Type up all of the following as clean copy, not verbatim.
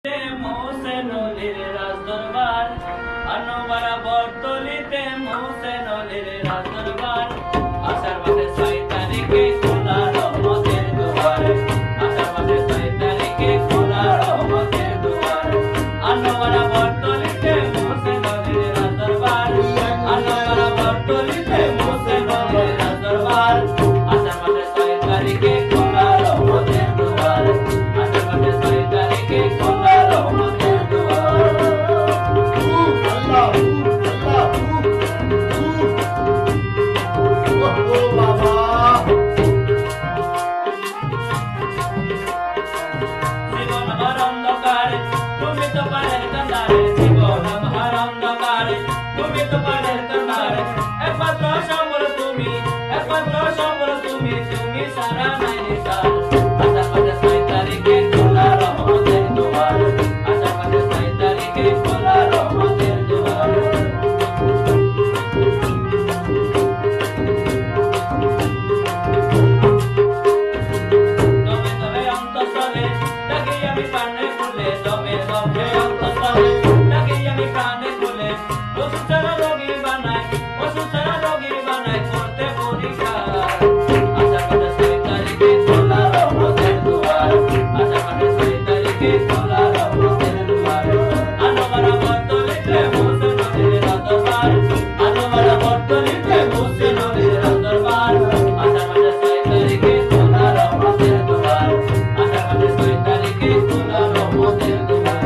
মোহসেন আলীর রাজদরবার আনোয়ারা বটতলিতে মোহসেন আলীর রাজদরবার আষাঢ় মাসে 6 তারিখে খোলা রহমতের দুয়ার আষাঢ় মাসে 6 তারিখে খোলা রহমতের দুয়ার আনোয়ারা বটতলিতে মোহসেন আলীর রাজদরবার আনোয়ারা বটতলিতে মোহসেন আলীর রাজদরবার আষাঢ় মাসে 6 তারিখে খোলা রহমতের দুয়ার আষাঢ় মাসে 6 তারিখে খোলা রহমতের দুয়ার জীবন আমার অন্ধকারে তুমি তো পারের কান্দারে জীবন আমার অন্ধকারে তুমি তো পারের কান্দারে একমাত্র সম্বল তুমি তুমি সারা নাই নিশান আষাঢ় মাসে 6 তারিখে খোলা রহমতের দুয়ার আষাঢ় মাসে 6 তারিখে খোলা রহমতের দুয়ার দমে দমে অন্তঃস্থলে ডাকি আমি প্রাণে খুলে দমে দমে অন্তঃস্থলে ডাকি আমি প্রাণে খুলে ওষুধ ছাড়া রোগী বানায় করতে পরীক্ষা আষাঢ় মাসে 6 তারিখে খোলা রহমতের দুয়ার আষাঢ় মাসে 6 তারিখে খোলা রহমতের দুয়ার আনোয়ারা বটতলিতে মোহসেন আলীর রাজদরবার আনোয়ারা বটতলিতে মোহসেন আলীর রাজদরবার আষাঢ় মাসে 6 তারিখে খোলা রহমতের দুয়ার আষাঢ় মাসে 6 তারিখে খোলা রহমতের দুয়ার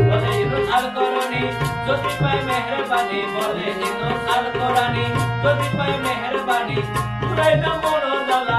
বলে ইউনুস আল করনি যদি পায় মেহেরবানি বলে ইউনুস আল কোরআনি যদি পায় মেহেরবানি জুড়াইলাম মন জ্বালা